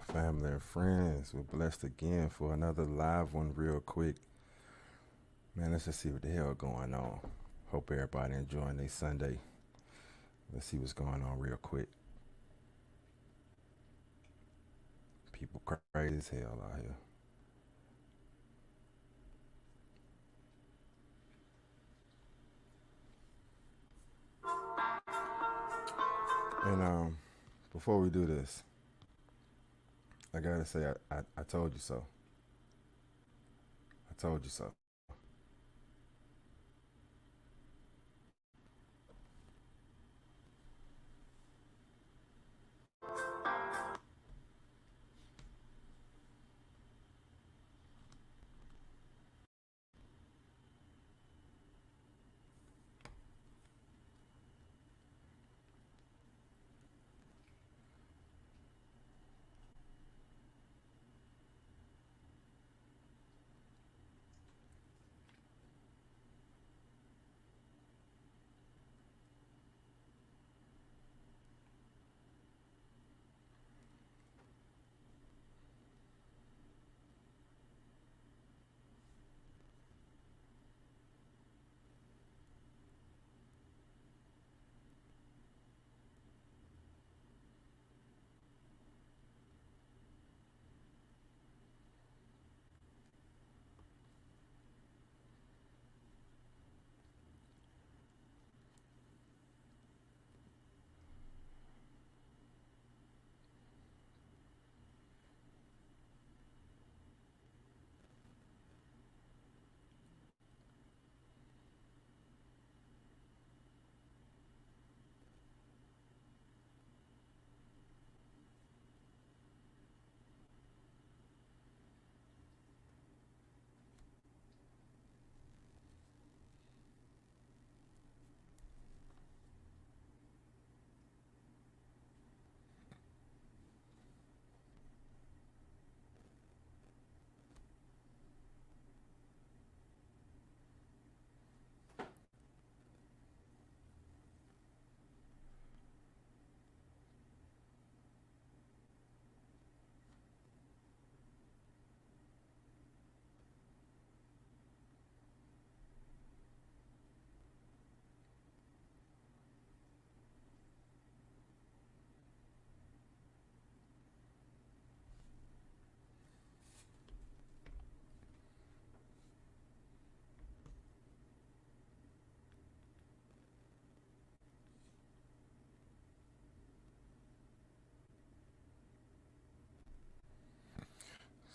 family and friends. We're blessed again for another live one real quick. Man, let's just see what the hell going on. Hope everybody enjoying their Sunday. Let's see what's going on real quick. People crazy as hell out here. And before we do this, I gotta say I told you so. I told you so.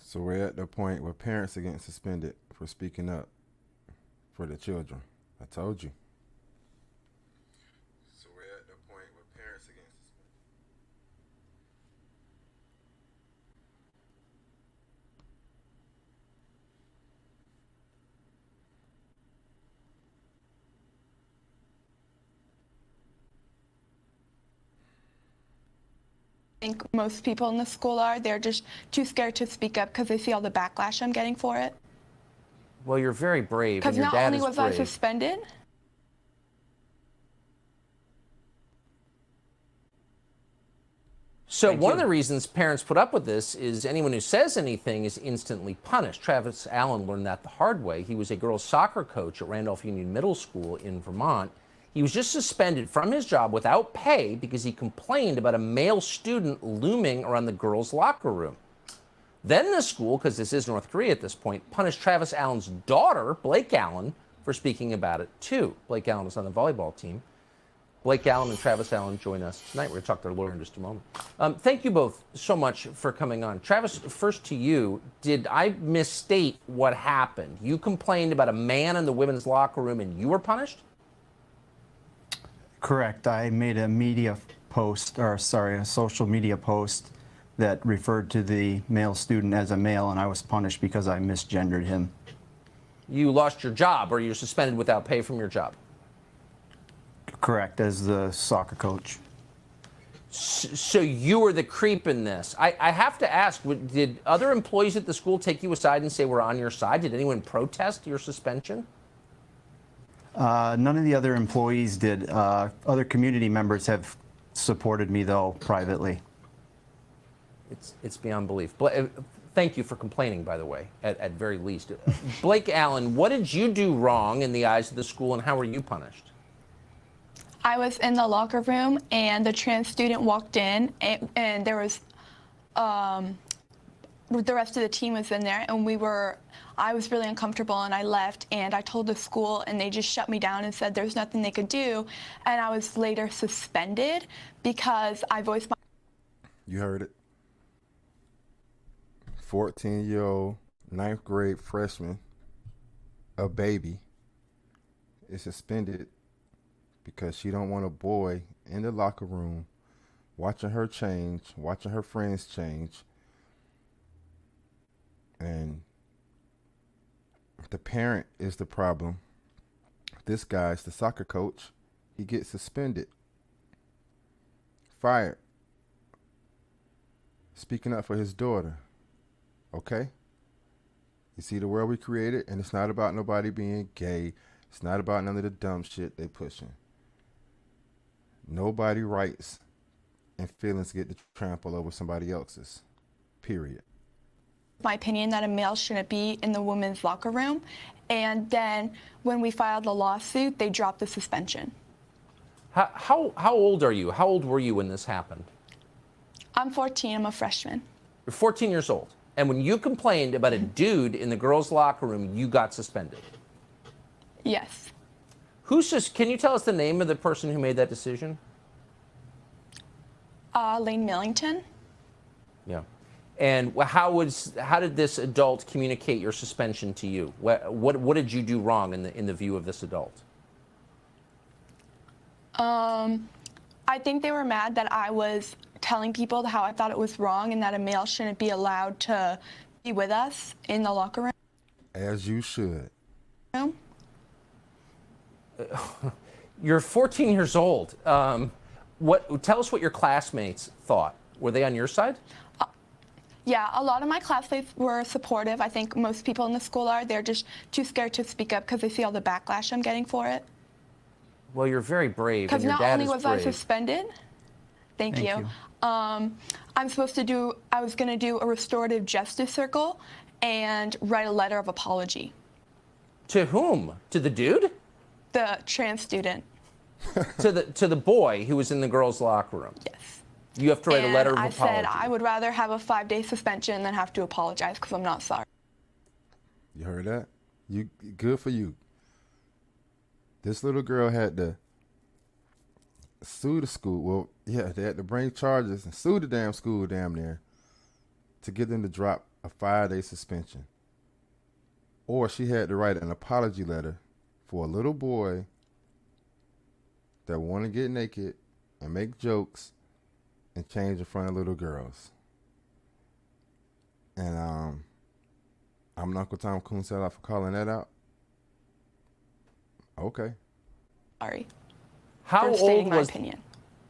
So we're at the point where parents are getting suspended for speaking up for the children. I told you. So we're at the point where parents are getting suspended. I think most people in the school are. They're just too scared to speak up because they see all the backlash I'm getting for it. Well, you're very brave. Because not only was I suspended. So one of the reasons parents put up with this is anyone who says anything is instantly punished. Travis Allen learned that the hard way. He was a girls' soccer coach at Randolph Union Middle School in Vermont. He was just suspended from his job without pay because he complained about a male student looming around the girls' locker room. Then the school, because this is North Korea at this point, punished Travis Allen's daughter, Blake Allen, for speaking about it too. Blake Allen is on the volleyball team. Blake Allen and Travis Allen join us tonight. We're going to talk to their lawyer in just a moment. Thank you both so much for coming on. Travis, first to you. Did I misstate what happened? You complained about a man in the women's locker room and you were punished? Correct. I made a a social media post that referred to the male student as a male, and I was punished because I misgendered him. You lost your job, or you're suspended without pay from your job? Correct, as the soccer coach. So you were the creep in this. I have to ask, did other employees at the school take you aside and say we're on your side? Did anyone protest your suspension? None of the other employees did. Other community members have supported me, though, privately. It's beyond belief. Thank you for complaining, by the way, at very least. Blake Allen, what did you do wrong in the eyes of the school, and how were you punished? I was in the locker room, and the trans student walked in, and there was the rest of the team was in there, and I was really uncomfortable, and I left, and I told the school, and they just shut me down and said there's nothing they could do, and I was later suspended because I voiced my... You heard it. 14-year-old, 9th grade freshman, a baby, is suspended because she don't want a boy in the locker room watching her change, watching her friends change. And the parent is the problem. This guy's the soccer coach. He gets suspended, fired, speaking up for his daughter. Okay? You see the world we created, and it's not about nobody being gay. It's not about none of the dumb shit they pushing. Nobody rights and feelings get to trample over somebody else's. Period. My opinion that a male shouldn't be in the women's locker room, and then when we filed the lawsuit, they dropped the suspension. How old are you? How old were you when this happened? I'm 14. I'm a freshman. You're 14 years old. And when you complained about a dude in the girls' locker room, you got suspended. Yes. Can you tell us the name of the person who made that decision? Lane Millington. Yeah. And how did this adult communicate your suspension to you? What did you do wrong in the view of this adult? I think they were mad that I was telling people how I thought it was wrong and that a male shouldn't be allowed to be with us in the locker room. As you should. You're 14 years old. Tell us what your classmates thought. Were they on your side? Yeah, a lot of my classmates were supportive. I think most people in the school are. They're just too scared to speak up because they see all the backlash I'm getting for it. Well, you're very brave. Because not only was I suspended, thank you. I was going to do a restorative justice circle and write a letter of apology. To whom? To the dude? The trans student. to the boy who was in the girls' locker room. Yes. You have to write a letter of apology. I said I would rather have a 5-day suspension than have to apologize because I'm not sorry. You heard that? Good for you. This little girl had to sue the school. Well, yeah, they had to bring charges and sue the damn school damn near to get them to drop a 5-day suspension. Or she had to write an apology letter for a little boy that want to get naked and make jokes and change in front of little girls. And I'm Uncle Tom Coonsell for calling that out. Okay. Sorry. How for stating my opinion.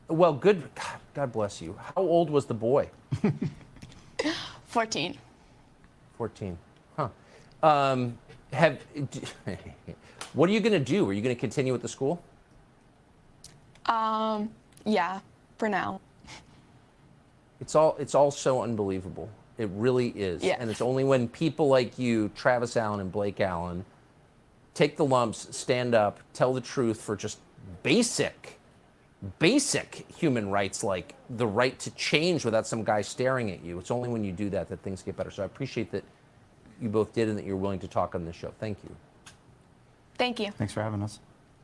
Well, good. God bless you. How old was the boy? 14. 14. Huh. What are you going to do? Are you going to continue with the school? Yeah, for now. It's all so unbelievable. It really is. Yes. And it's only when people like you, Travis Allen and Blake Allen, take the lumps, stand up, tell the truth for just basic human rights, like the right to change without some guy staring at you. It's only when you do that that things get better. So I appreciate that you both did and that you're willing to talk on this show. Thank you. Thank you. Thanks for having us.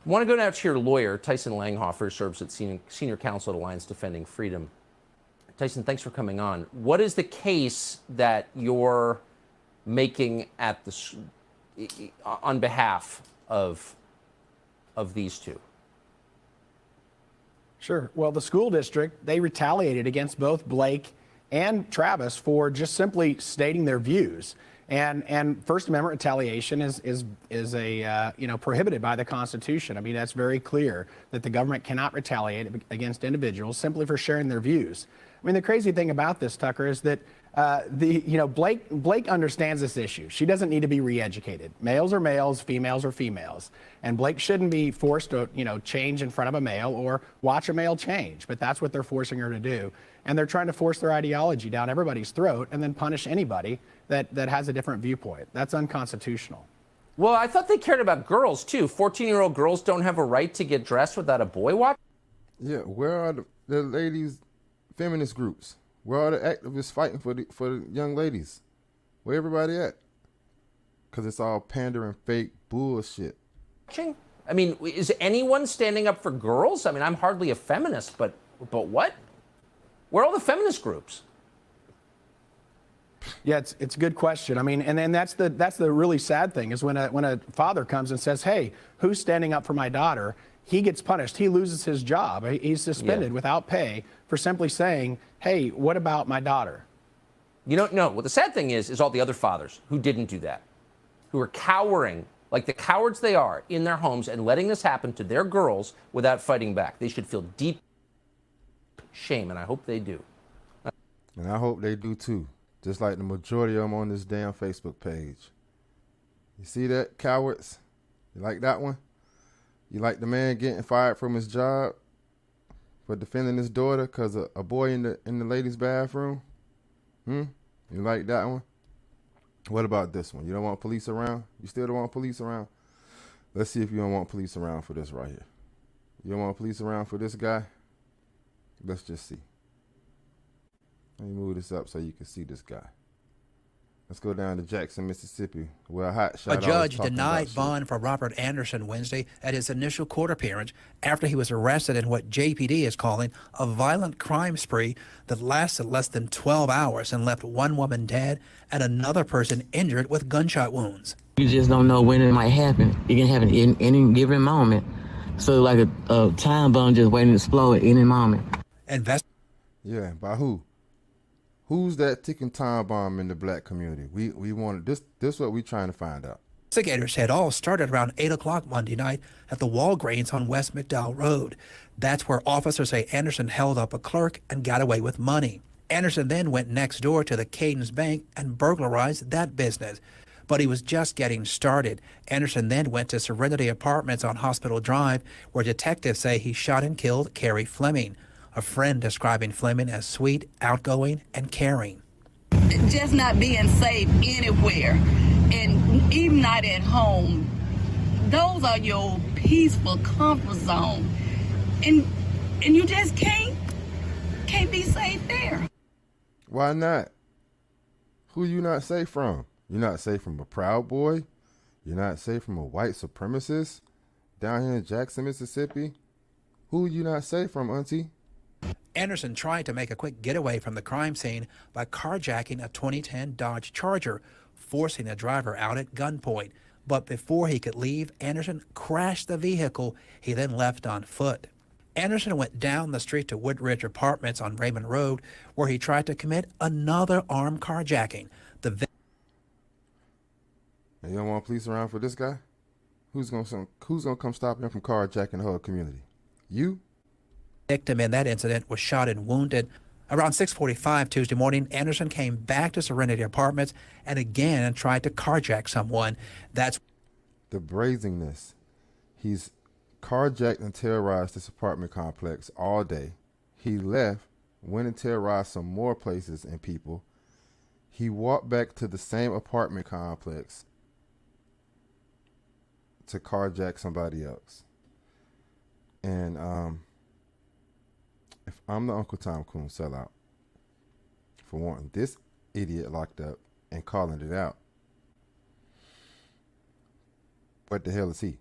I want to go now to your lawyer, Tyson Langhofer, serves at senior counsel at Alliance Defending Freedom. Tyson, thanks for coming on. What is the case that you're making at on behalf of these two? Sure. Well, the school district, they retaliated against both Blake and Travis for just simply stating their views. And First Amendment retaliation is prohibited by the Constitution. I mean, that's very clear that the government cannot retaliate against individuals simply for sharing their views. I mean, the crazy thing about this, Tucker, is that Blake understands this issue. She doesn't need to be re-educated. Males are males, females are females, and Blake shouldn't be forced to change in front of a male or watch a male change. But that's what they're forcing her to do, and they're trying to force their ideology down everybody's throat and then punish anybody that has a different viewpoint. That's unconstitutional. Well, I thought they cared about girls too. 14-year-old girls don't have a right to get dressed without a boy watch. Yeah, where are the ladies, feminist groups? Where are the activists fighting for the young ladies? Where everybody at? Because it's all pandering, fake bullshit. I mean, is anyone standing up for girls? I mean, I'm hardly a feminist, but what? Where are all the feminist groups? Yeah, it's a good question. I mean, and then that's the really sad thing is when a father comes and says, "Hey, who's standing up for my daughter?" He gets punished. He loses his job. He's suspended without pay for simply saying, "Hey, what about my daughter?" You don't know. Well, the sad thing is all the other fathers who didn't do that, who are cowering like the cowards they are in their homes and letting this happen to their girls without fighting back. They should feel deep shame, and I hope they do. And I hope they do too. Just like the majority of them on this damn Facebook page. You see that, cowards? You like that one? You like the man getting fired from his job for defending his daughter because of a boy in the ladies' bathroom? You like that one? What about this one? You don't want police around? You still don't want police around? Let's see if you don't want police around for this right here. You don't want police around for this guy? Let's just see. Let me move this up so you can see this guy. Let's go down to Jackson, Mississippi, where A judge denied bond for Robert Anderson Wednesday at his initial court appearance after he was arrested in what JPD is calling a violent crime spree that lasted less than 12 hours and left one woman dead and another person injured with gunshot wounds. You just don't know when it might happen. It can happen in any given moment. So like a time bomb just waiting to explode at any moment. Yeah, by who? Who's that ticking time bomb in the black community? We want this is what we're trying to find out. Investigators said all started around 8 o'clock Monday night at the Walgreens on West McDowell Road. That's where officers say Anderson held up a clerk and got away with money. Anderson then went next door to the Cadence Bank and burglarized that business. But he was just getting started. Anderson then went to Serenity Apartments on Hospital Drive, where detectives say he shot and killed Carrie Fleming, a friend describing Fleming as sweet, outgoing, and caring. Just not being safe anywhere, and even not at home. Those are your peaceful comfort zone, and you just can't be safe there. Why not? Who you not safe from? You're not safe from a Proud Boy? You're not safe from a white supremacist down here in Jackson, Mississippi? Who you not safe from, auntie? Anderson tried to make a quick getaway from the crime scene by carjacking a 2010 Dodge Charger, forcing the driver out at gunpoint. But before he could leave, Anderson crashed the vehicle. He then left on foot. Anderson went down the street to Woodridge Apartments on Raymond Road, where he tried to commit another armed carjacking. And you don't want police around for this guy? Who's gonna come stop him from carjacking the whole community? You? Victim in that incident was shot and wounded. Around 6:45 Tuesday morning, Anderson came back to Serenity Apartments and again tried to carjack someone. That's the brazenness. He's carjacked and terrorized this apartment complex all day. He left, went and terrorized some more places and people. He walked back to the same apartment complex to carjack somebody else. And if I'm the Uncle Tom Coon sellout for wanting this idiot locked up and calling it out, what the hell is he?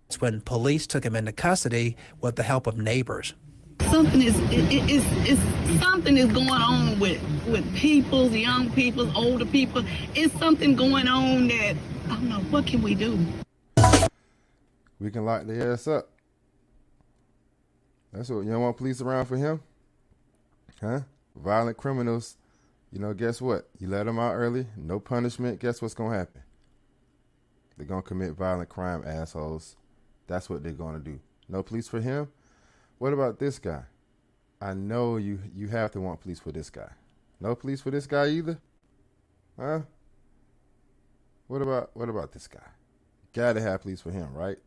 It's when police took him into custody with the help of neighbors. Something is something is going on with people, young people, older people. It's something going on that I don't know. What can we do? We can lock their ass up. That's what, you don't want police around for him? Huh? Violent criminals, guess what? You let them out early, no punishment, guess what's going to happen? They're going to commit violent crime, assholes. That's what they're going to do. No police for him? What about this guy? I know you have to want police for this guy. No police for this guy either? Huh? What about this guy? Gotta have police for him, right?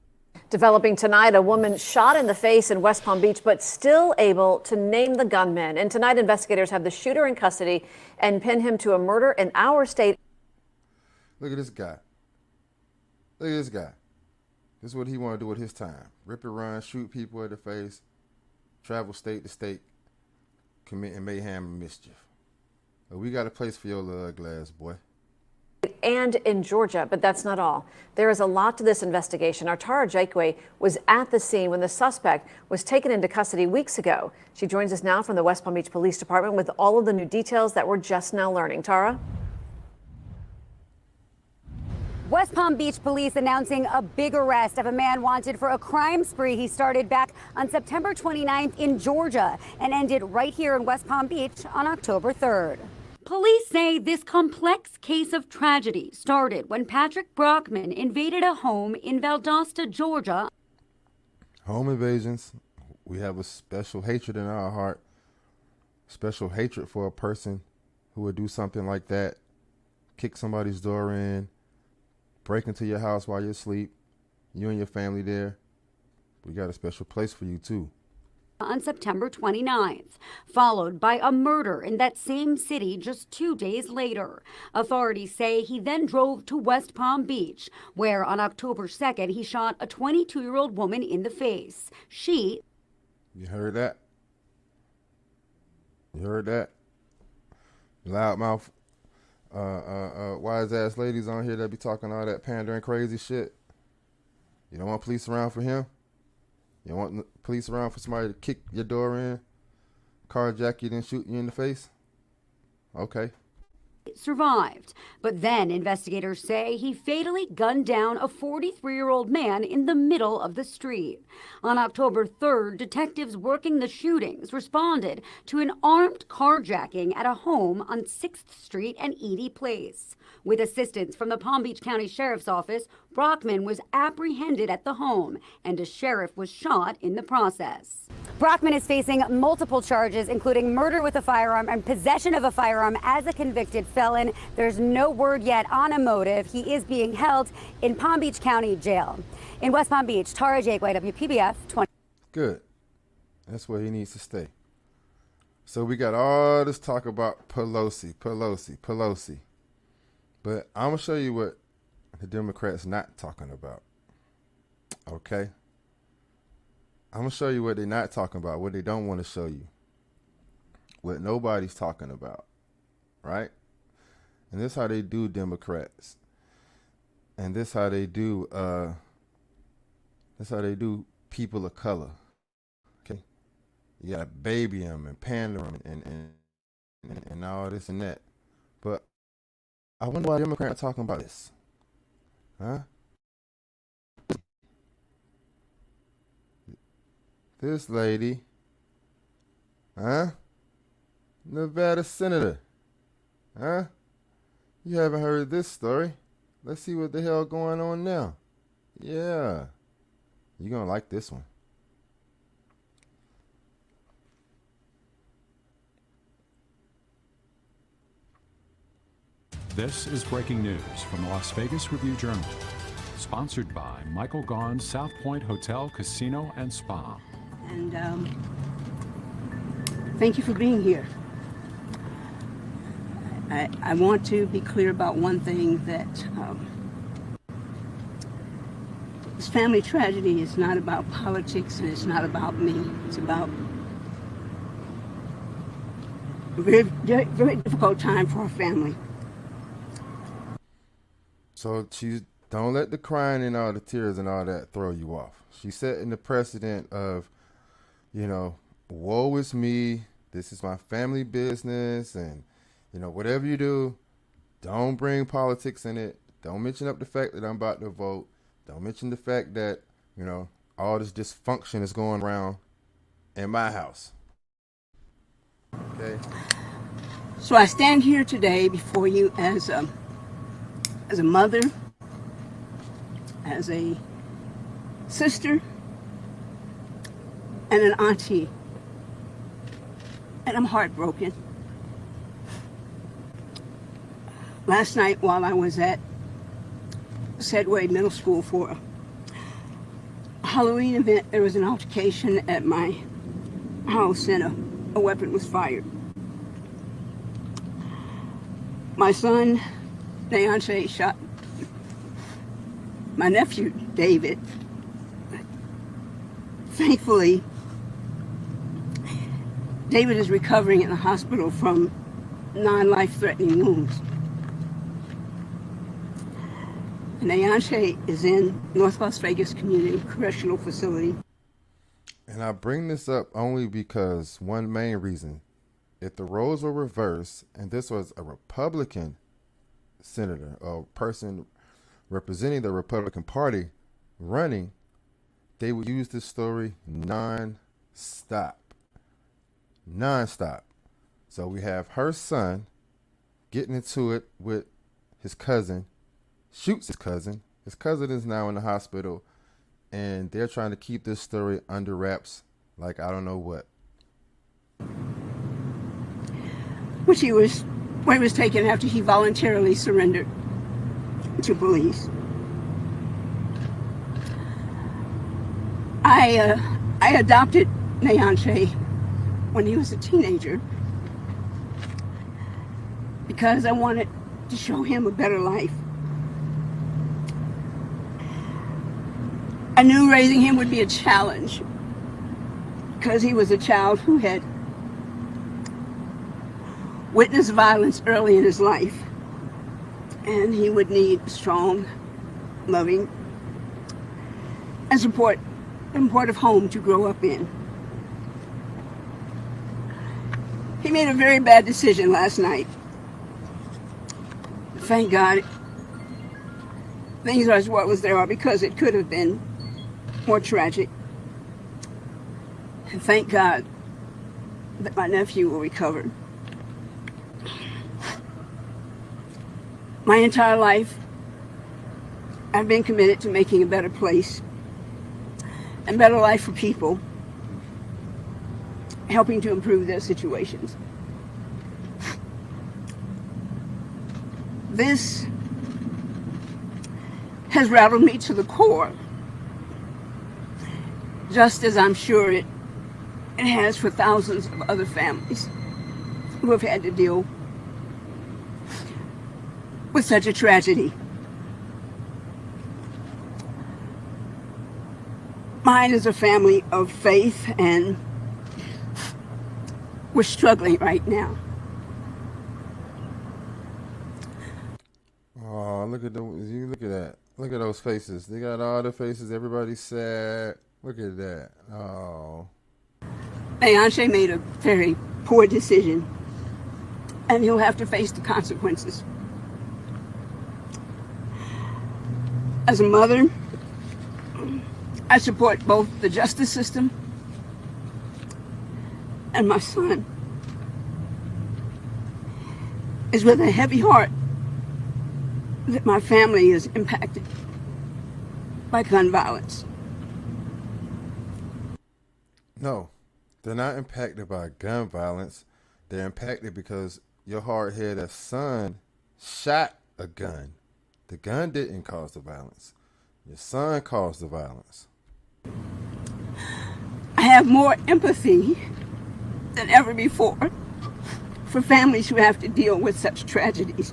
Developing tonight, a woman shot in the face in West Palm Beach, but still able to name the gunman. And tonight, investigators have the shooter in custody and pin him to a murder in our state. Look at this guy. Look at this guy. This is what he want to do with his time. Rip and run, shoot people in the face, travel state to state, committing mayhem and mischief. But we got a place for your little glass, boy. And in Georgia, but that's not all. There is a lot to this investigation. Our Tara Jakeway was at the scene when the suspect was taken into custody weeks ago. She joins us now from the West Palm Beach Police Department with all of the new details that we're just now learning. Tara? West Palm Beach police announcing a big arrest of a man wanted for a crime spree he started back on September 29th in Georgia and ended right here in West Palm Beach on October 3rd. Police say this complex case of tragedy started when Patrick Brockman invaded a home in Valdosta, Georgia. Home invasions, we have a special hatred in our heart, special hatred for a person who would do something like that, kick somebody's door in, break into your house while you're asleep, you and your family there. We got a special place for you too. On September 29th, followed by a murder in that same city just 2 days later. Authorities say he then drove to West Palm Beach, where on October 2nd he shot a 22-year-old woman in the face. She... You heard that? You heard that? Loudmouth, wise-ass ladies on here that be talking all that pandering crazy shit. You don't want police around for him? You don't want police around for somebody to kick your door in, carjack you, then shoot you in the face? Okay. survived. But then investigators say he fatally gunned down a 43-year-old man in the middle of the street. On October 3rd, detectives working the shootings responded to an armed carjacking at a home on 6th Street and Edie Place. With assistance from the Palm Beach County Sheriff's Office, Brockman was apprehended at the home, and a sheriff was shot in the process. Brockman is facing multiple charges, including murder with a firearm and possession of a firearm as a convicted felon. There's no word yet on a motive. He is being held in Palm Beach County Jail. In West Palm Beach, Tara Jakeway, WPBF 20. Good. That's where he needs to stay. So we got all this talk about Pelosi. But I'm going to show you what the Democrats not talking about. Okay? I'm going to show you what they're not talking about, what they don't want to show you. What nobody's talking about. Right? And this is how they do Democrats. And this is how they do people of color. Okay? You got to baby them and pander them and all this and that. But I wonder why Democrats are talking about this. Huh? This lady, huh? Nevada senator, huh? You haven't heard this story. Let's see what the hell going on now. Yeah, you're gonna like this one. This is breaking news from the Las Vegas Review-Journal, sponsored by Michael Gaughan's South Point Hotel, Casino, and Spa. And thank you for being here. I want to be clear about one thing, that this family tragedy is not about politics and it's not about me. It's about a very, very difficult time for our family. So don't let the crying and all the tears and all that throw you off. She's setting the precedent of, you know, woe is me, this is my family business, and, you know, whatever you do, don't bring politics in it. Don't mention up the fact that I'm about to vote. Don't mention the fact that, you know, all this dysfunction is going around in my house. Okay? So I stand here today before you as a mother, as a sister, and an auntie. And I'm heartbroken. last night while I was at Sedway Middle School for a Halloween event, there was an altercation at my house and a weapon was fired. My son, Deontay, shot my nephew, David. Thankfully, David is recovering in the hospital from non-life-threatening wounds. And Deontay is in North Las Vegas Community Correctional Facility. And I bring this up only because one main reason. If the roles were reversed and this was a Republican senator or person representing the Republican Party running, they would use this story non-stop. Non-stop. So we have her son getting into it with his cousin, shoots his cousin. His cousin is now in the hospital, and they're trying to keep this story under wraps like I don't know what. Where he was taken after he voluntarily surrendered to police. I adopted Deontay when he was a teenager because I wanted to show him a better life. I knew raising him would be a challenge because he was a child who had witnessed violence early in his life, and he would need strong, loving, and supportive home to grow up in. He made a very bad decision last night. Thank God things are as well as they are, because it could have been more tragic. And thank God that my nephew will recover. My entire life, I've been committed to making a better place and better life for people, helping to improve their situations. This has rattled me to the core, just as I'm sure it has for thousands of other families who have had to deal with such a tragedy. Mine is a family of faith, and we're struggling right now. Oh, look at those! You look at that! Look at those faces. They got all the faces. Everybody's sad. Look at that! Oh. Deontay made a very poor decision, and he'll have to face the consequences. As a mother, I support both the justice system and my son is with a heavy heart that my family is impacted by gun violence. No, they're not impacted by gun violence. They're impacted because your hard-headed son shot a gun. The gun didn't cause the violence. Your son caused the violence. I have more empathy than ever before for families who have to deal with such tragedies.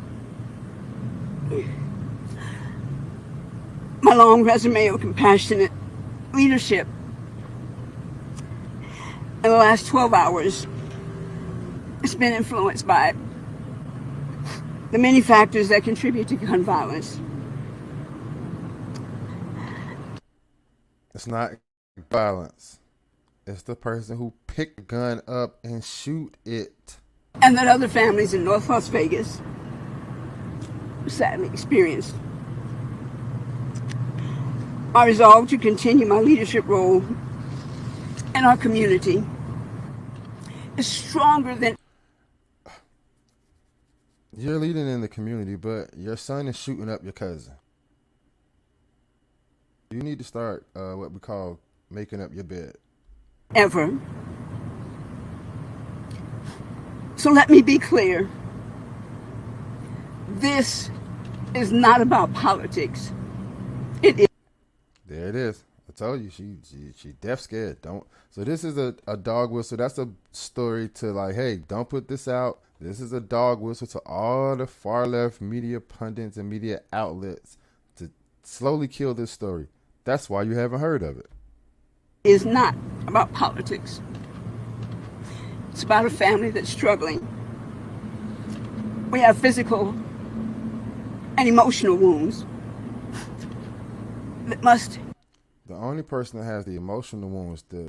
My long resume of compassionate leadership in the last 12 hours has been influenced by the many factors that contribute to gun violence. It's not violence. It's the person who picked the gun up and shoot it. And that other families in North Las Vegas sadly experienced. My resolve to continue my leadership role in our community is stronger than... You're leading in the community, but your son is shooting up your cousin. You need to start what we call making up your bed. Ever. So let me be clear. This is not about politics. It is. There it is. I told you, she deaf scared. Don't. So this is a dog whistle. That's a story to like, hey, don't put this out. This is a dog whistle to all the far left media pundits and media outlets to slowly kill this story. That's why you haven't heard of it. It is not about politics. It's about a family that's struggling. We have physical and emotional wounds that must. The only person that has the emotional wounds, the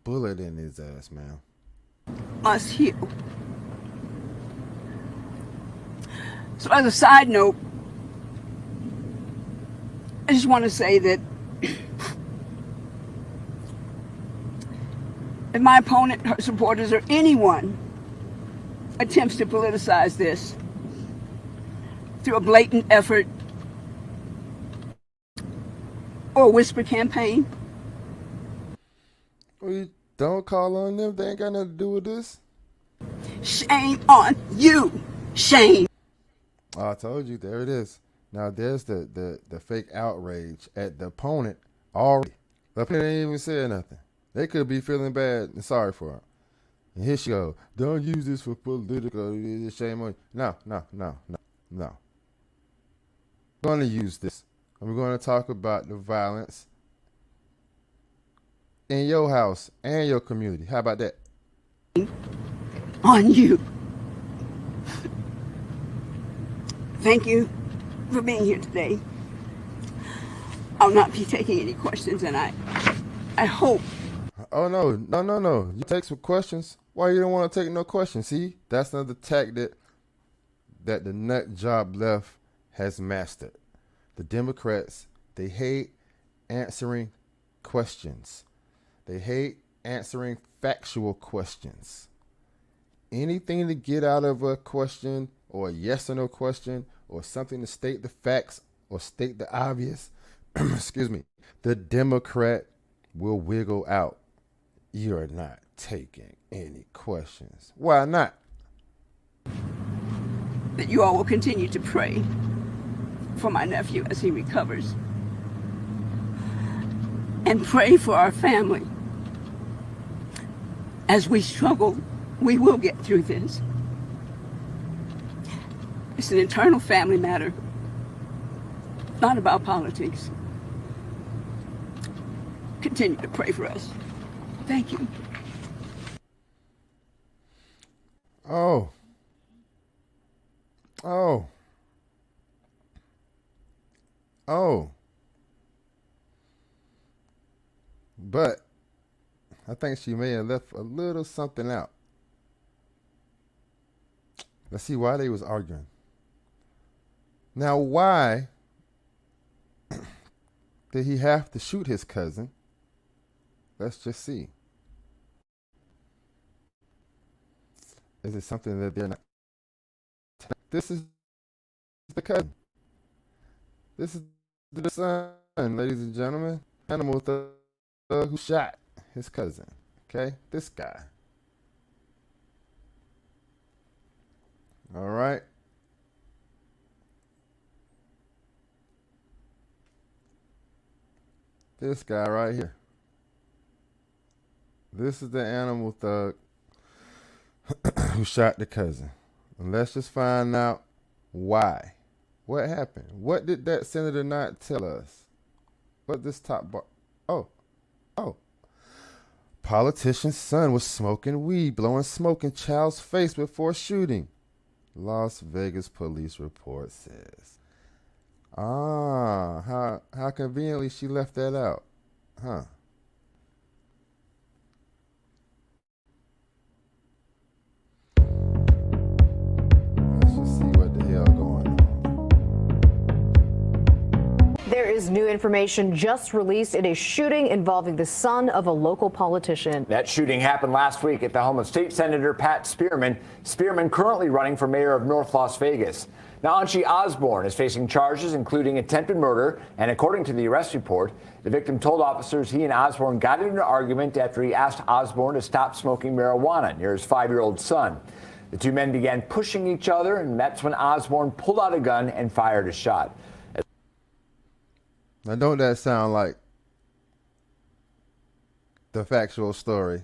bullet in his ass, man. Must heal. So as a side note, I just want to say that if my opponent, her supporters, or anyone attempts to politicize this through a blatant effort or a whisper campaign. Well, you don't call on them. They ain't got nothing to do with this. Shame on you. Shame. Oh, I told you. There it is. Now, there's the fake outrage at the opponent already. The opponent ain't even said nothing. They could be feeling bad and sorry for him. And here she goes. Don't use this for political. Shame on you. No. We're going to use this. And we're going to talk about the violence in your house and your community. How about that? On you. Thank you for being here today. I'll not be taking any questions, and I hope. Oh, no. You take some questions. Why you don't want to take no questions? See, that's another tactic that the nut job left has mastered. The Democrats, they hate answering questions. They hate answering factual questions. Anything to get out of a question or a yes or no question or something to state the facts or state the obvious, excuse me, the Democrat will wiggle out. You're not taking any questions. Why not? That you all will continue to pray for my nephew as he recovers. And pray for our family. As we struggle, we will get through this. It's an internal family matter, not about politics. Continue to pray for us. Thank you. Oh. But I think she may have left a little something out. Let's see why they was arguing. Now, why did he have to shoot his cousin? Let's just see. Is it something that they're not? This is the cousin. This is the son, ladies and gentlemen. Animal thug who shot his cousin. Okay? This guy. All right. This guy right here. This is the animal thug who shot the cousin. And let's just find out why. What happened? What did that senator not tell us? What this top bar? Oh. Politician's son was smoking weed, blowing smoke in child's face before shooting. Las Vegas police report says. How conveniently she left that out. Huh. Let's just see what the hell going on. There is new information just released in a shooting involving the son of a local politician. That shooting happened last week at the home of State Senator Pat Spearman. Spearman currently running for mayor of North Las Vegas. Now, Anchi Osborne is facing charges including attempted murder, and according to the arrest report, the victim told officers he and Osborne got into an argument after he asked Osborne to stop smoking marijuana near his 5-year-old son. The two men began pushing each other, and that's when Osborne pulled out a gun and fired a shot. Now, don't that sound like the factual story?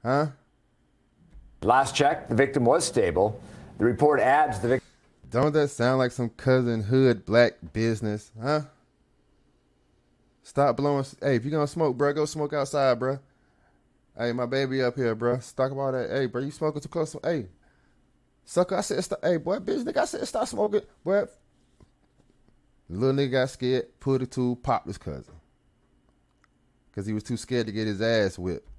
Huh? Last check, the victim was stable. The report adds the victim. Don't that sound like some cousin hood black business? Huh? Stop blowing. Hey, if you're going to smoke, bro, go smoke outside, bro. Hey, my baby up here, bro. Talk about that. Hey, bro, you smoking too close. Hey, sucker, I said, hey, boy, bitch, nigga, I said, stop smoking. Boy, the little nigga got scared, pulled the tool, popped his cousin. Because he was too scared to get his ass whipped.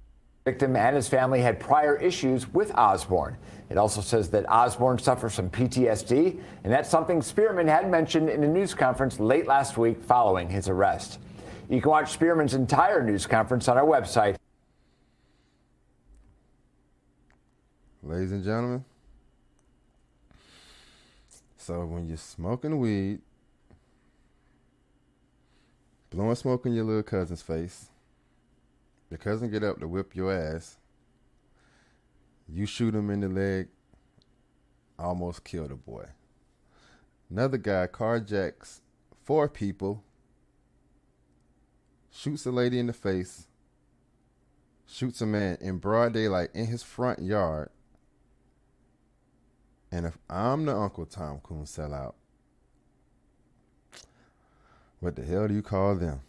Victim and his family had prior issues with Osborne. It also says that Osborne suffers from PTSD, and that's something Spearman had mentioned in a news conference late last week following his arrest. You can watch Spearman's entire news conference on our website. Ladies and gentlemen, so when you're smoking weed, blowing smoke in your little cousin's face, your cousin get up to whip your ass, you shoot him in the leg, almost kill the boy. Another guy carjacks 4 people, shoots a lady in the face, shoots a man in broad daylight in his front yard. And if I'm the Uncle Tom Coon sellout, what the hell do you call them?